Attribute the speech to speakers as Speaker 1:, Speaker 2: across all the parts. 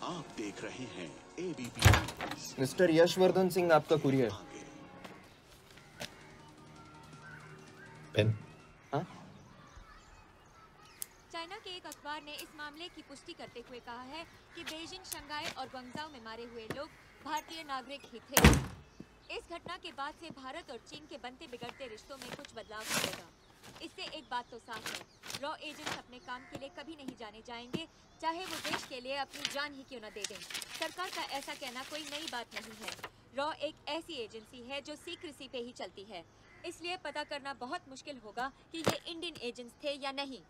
Speaker 1: आप देख रहे हैं ABP।
Speaker 2: मिस्टर यशवर्धन सिंह आपका कुरियर।
Speaker 3: पेन।
Speaker 2: हाँ?
Speaker 4: चाइना के एक अखबार ने इस मामले की पुष्टि करते हुए कहा है कि बीजिंग, शंघाई और ग्वांगझाओ में मारे हुए लोग भारतीय नागरिक ही थे। इस घटना के बाद से भारत और चीन के बनते बिगड़ते रिश्तों में कुछ बदलाव होगा। इससे एक बात तो साफ है, रॉ एजेंट्स अपने काम के लिए कभी नहीं जाने जाएंगे, चाहे वो देश के लिए अपनी जान ही क्यों न दे दें। सरकार का ऐसा कहना कोई नई बात नहीं है। रॉ एक ऐसी एजेंसी है जो सीक्रेसी पे ही चलती है, इसलिए पता करना बहुत मुश्किल होगा कि ये इंडियन एजेंट्स थे या नहीं।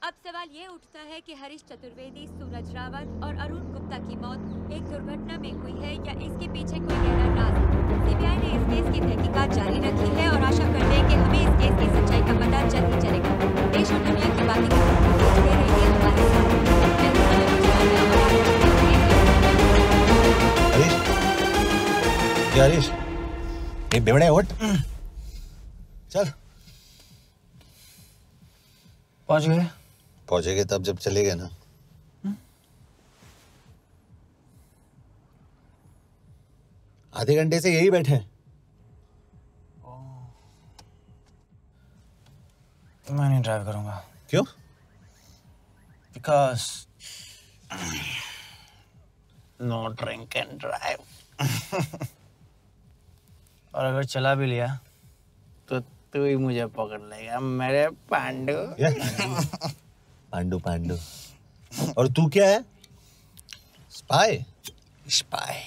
Speaker 4: अब सवाल ये उठता है कि हरीश चतुर्वेदी, सूरज रावत और अरुण गुप्ता की मौत एक दुर्घटना में हुई है या इसके पीछे कोई गहरा राज है। सीबीआई ने इस केस की तहकीकात जारी रखी है और आशा करते हैं कि हमें इस केस की सच्चाई का पता जल्द ही चलेगा। देश और दुनिया की बातें दे रही है हमारे साथ।
Speaker 3: हरीश, ये बेवड़े उठ, चल। पहुंचेंगे तब जब चलेंगे ना। आधे घंटे से यही बैठे हैं।
Speaker 5: मैं नहीं ड्राइव करूंगा।
Speaker 3: क्यों?
Speaker 5: Because no drink and drive. और अगर चला भी लिया तो तू ही मुझे पकड़ लेगा मेरे पांडू।
Speaker 3: पांडू पांडू। और तू क्या है? Spy.
Speaker 5: Spy.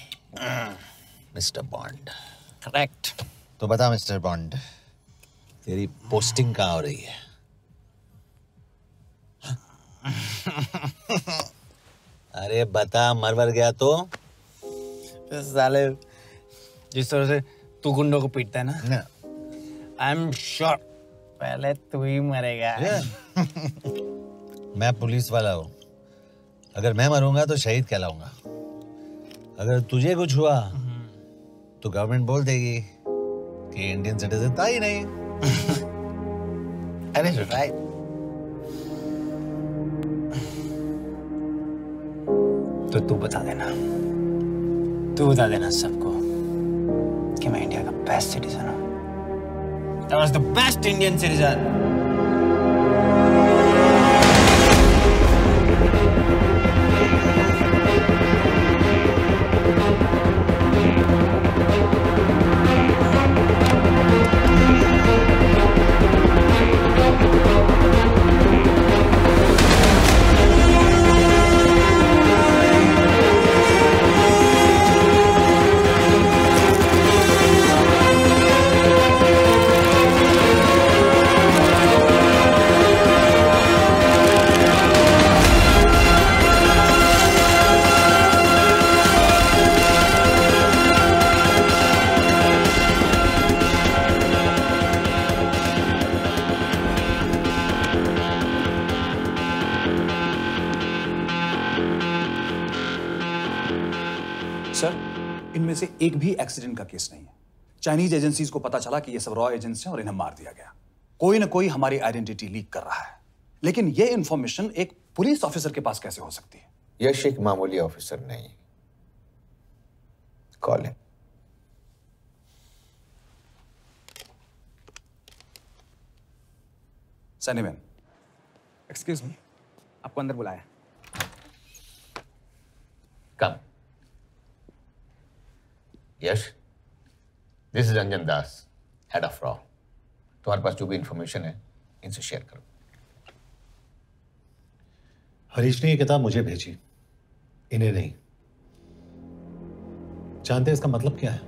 Speaker 3: Mister bond.
Speaker 5: Correct.
Speaker 3: तो बता मिस्टर बॉन्ड, तेरी पोस्टिंग कहाँ हो रही है? अरे बता, मरवर गया तो?
Speaker 5: साले जिस तरह से तू गुंडों को पीटता है ना, आई एम श्योर पहले तू ही मरेगा।
Speaker 3: मैं पुलिस वाला हूँ, अगर मैं मरूंगा तो शहीद कहलाऊंगा। अगर तुझे कुछ हुआ तो गवर्नमेंट बोल देगी कि इंडियन सिटीजन था ही नहीं।
Speaker 5: अरे राइट। तो तू बता देना सबको कि मैं इंडिया का बेस्ट सिटीजन हूँ। I was the best Indian citizen.
Speaker 6: से एक भी एक्सीडेंट का केस नहीं है। चाइनीज एजेंसीज को पता चला कि ये सब रॉ एजेंट्स हैं और इन्हें मार दिया गया। कोई ना कोई हमारी आइडेंटिटी लीक कर रहा है, लेकिन ये इंफॉर्मेशन एक पुलिस ऑफिसर के पास कैसे हो सकती है?
Speaker 7: यश एक मामूली ऑफिसर नहीं। कॉल है।
Speaker 6: सनीमैन,
Speaker 2: एक्सक्यूज मी, आपको अंदर बुलाया।
Speaker 7: Come. Yash, this is Anjan Das, head of रॉ। तुम्हारे पास जो भी इंफॉर्मेशन है इनसे शेयर करो।
Speaker 3: हरीश ने ये किताब मुझे भेजी, इन्हें नहीं। जानते हैं इसका मतलब क्या है?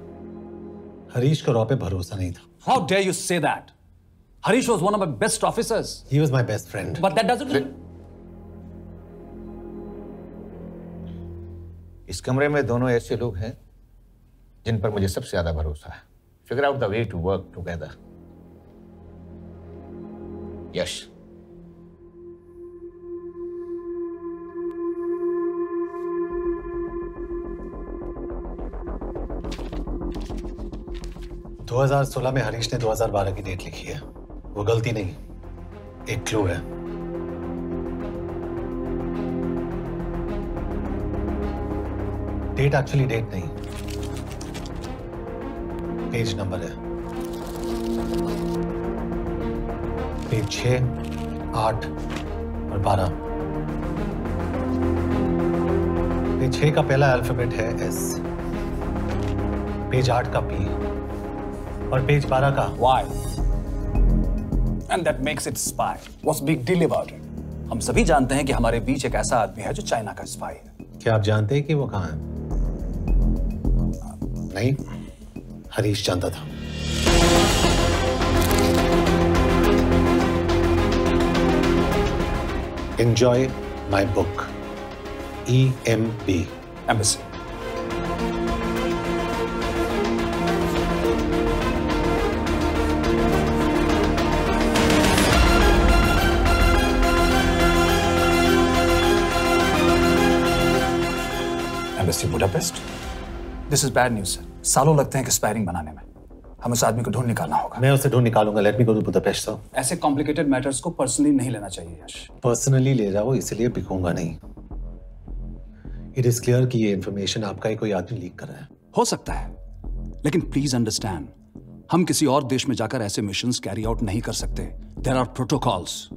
Speaker 3: हरीश को रॉ पे भरोसा नहीं था।
Speaker 6: How dare you say that? Harish was one of my best officers.
Speaker 3: He was my best friend.
Speaker 6: But that doesn't.
Speaker 7: इस कमरे में दोनों ऐसे लोग हैं जिन पर मुझे सबसे ज्यादा भरोसा है। Figure out the way to work together. यश,
Speaker 3: तो 2016 में हरीश ने 2012 की डेट लिखी है। वो गलती नहीं, एक क्लू है। डेट एक्चुअली डेट नहीं, पेज नंबर है। पेज 6, 8 और 12। पेज 6 का पहला अल्फाबेट है S, पेज 8 का P और पेज 12 का
Speaker 6: Why? And that makes it spy. What's big deal about it? हम सभी जानते हैं कि हमारे बीच एक ऐसा आदमी है जो चाइना का स्पाई है।
Speaker 3: क्या आप जानते हैं कि वो कहाँ है? नहीं, हरीश जानता था। Enjoy my book. EMB.
Speaker 6: Embassy. Embassy Budapest. This is bad news, sir. सालों लगते हैं कि स्पायरिंग बनाने में। हमें उस आदमी को ढूंढ निकालना होगा।
Speaker 3: मैं उसे ढूंढ निकालूंगा। Let me go to Budapest sir.
Speaker 6: ऐसे कॉम्प्लिकेटेड मैटर्स को पर्सनली नहीं लेना चाहिए यश।
Speaker 3: पर्सनली ले जाओ, इसलिए बिकूंगा नहीं। इट इज क्लियर कि ये इंफॉर्मेशन आपका ही कोई आदमी लीक कर रहा है।
Speaker 6: हो सकता है, लेकिन प्लीज अंडरस्टैंड, हम किसी और देश में जाकर ऐसे मिशंस कैरी आउट नहीं कर सकते। There are protocols.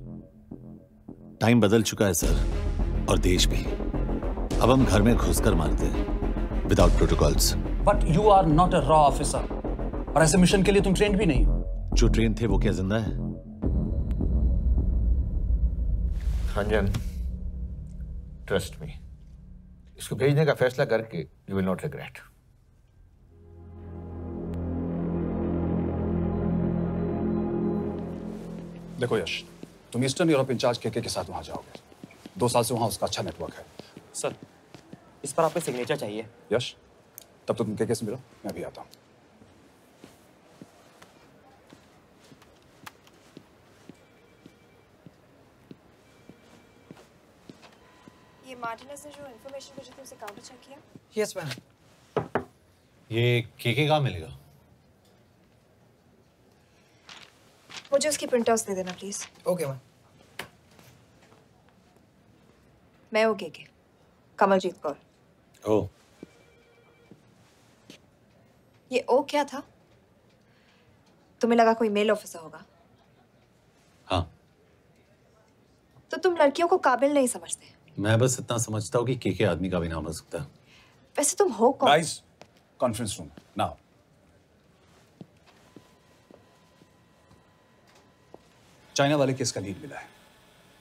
Speaker 3: टाइम बदल चुका है सर, और देश भी। अब हम घर में घुसकर मारते हैं without protocols.
Speaker 6: But you are not a रॉ ऑफिसर, और ऐसे मिशन के लिए तुम ट्रेंड भी नहीं हो।
Speaker 3: जो ट्रेन थे वो क्या जिंदा है?
Speaker 7: रंजन, ट्रस्ट मी, इसको भेजने का फैसला करके यू विल नॉट रिग्रेट।
Speaker 6: देखो यश, तुम ईस्टर्न यूरोप इंचार्ज के साथ वहां जाओगे। 2 साल से वहां उसका अच्छा नेटवर्क है।
Speaker 2: सर, इस पर आपका सिग्नेचर चाहिए।
Speaker 6: यश, तब तो तुम के से मिलो, मैं भी आता हूं।
Speaker 8: ये मार्टिनेज ने जो इन्फॉर्मेशन भेजी थी उसे काउंटर चेक किया?
Speaker 2: Yes ma'am.
Speaker 3: ये केके कहाँ मिलेगा?
Speaker 8: मुझे उसकी प्रिंटआउट्स दे देना प्लीज।
Speaker 2: Okay ma'am.
Speaker 8: मैं हूँ केके, कमलजीत कौर।
Speaker 3: ओह,
Speaker 8: ये ओ क्या था? तुम्हें लगा कोई मेल ऑफिसर होगा?
Speaker 3: हाँ।
Speaker 8: तो तुम लड़कियों को काबिल नहीं समझते।
Speaker 3: मैं बस इतना समझता हूँ कि केके आदमी का भी नाम हो सकता है।
Speaker 8: वैसे तुम हो कौन?
Speaker 6: Guys, conference room now. China वाले केस का लीड मिला है।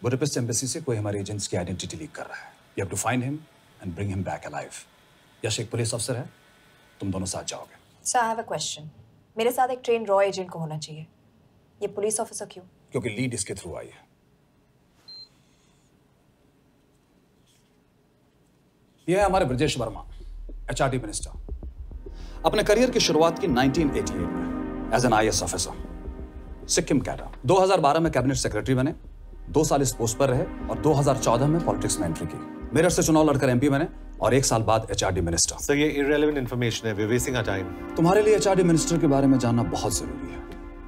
Speaker 6: बुडापेस्ट एम्बेसी से कोई हमारे एजेंट्स की आइडेंटिटी लीक कर रहा है। You have to find him and bring him back alive. Yash एक पुलिस अफसर है, तुम दोनों साथ जाओगे।
Speaker 8: Sir, I have a question. मेरे साथ एक ट्रेन रॉ एजेंट को होना चाहिए। ये पुलिस ऑफिसर क्यों?
Speaker 6: क्योंकि लीड इसके थ्रू आई है। यह है हमारे ब्रजेश वर्मा, एचआरडी मिनिस्टर। अपने करियर की शुरुआत की 1988 में as an IAS officer, Sikkim cadre. 2012 में कैबिनेट सेक्रेटरी बने, 2 साल इस पोस्ट पर रहे और 2014 में पॉलिटिक्स में एंट्री की। मेरठ से चुनाव लड़कर एमपी बने और 1 साल बाद एचआरडी मिनिस्टर।
Speaker 3: सर, ये इररिलेवेंट इंफॉर्मेशन है, we are wasting our time.
Speaker 6: तुम्हारे लिए एचआरडी मिनिस्टर के बारे में जानना बहुत जरूरी है,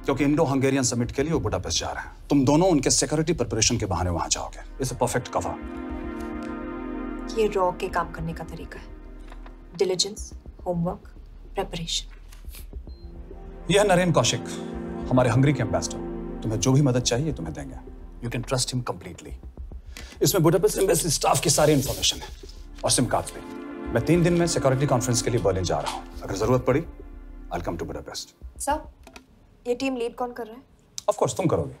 Speaker 6: क्योंकि इंडो हंगेरियन समिट के लिए वो बुडापेस्ट जा रहे हैं। तुम दोनों उनके सिक्योरिटी प्रिपरेशन के बहाने वहां जाओगे। It's a perfect cover.
Speaker 8: ये रॉ के काम करने का तरीका है। Diligence, homework, preparation.
Speaker 6: यह नरेन कौशिक, हमारे हंगरी के एम्बेसडर। तुम्हें जो भी मदद चाहिए तुम्हें देंगे। You can trust him completely. इसमें बुडापेस्ट एम्बेसी स्टाफ की सारी इंफॉर्मेशन है और सिम कार्ड्स भी। मैं 3 दिन में सिक्योरिटी कॉन्फ्रेंस के लिए बर्लिन जा रहा हूँ। अगर जरूरत पड़ी, I will come to Budapest.
Speaker 8: Sir, ये टीम लीड कौन कर रहा है?
Speaker 6: ऑफ कोर्स तुम करोगे।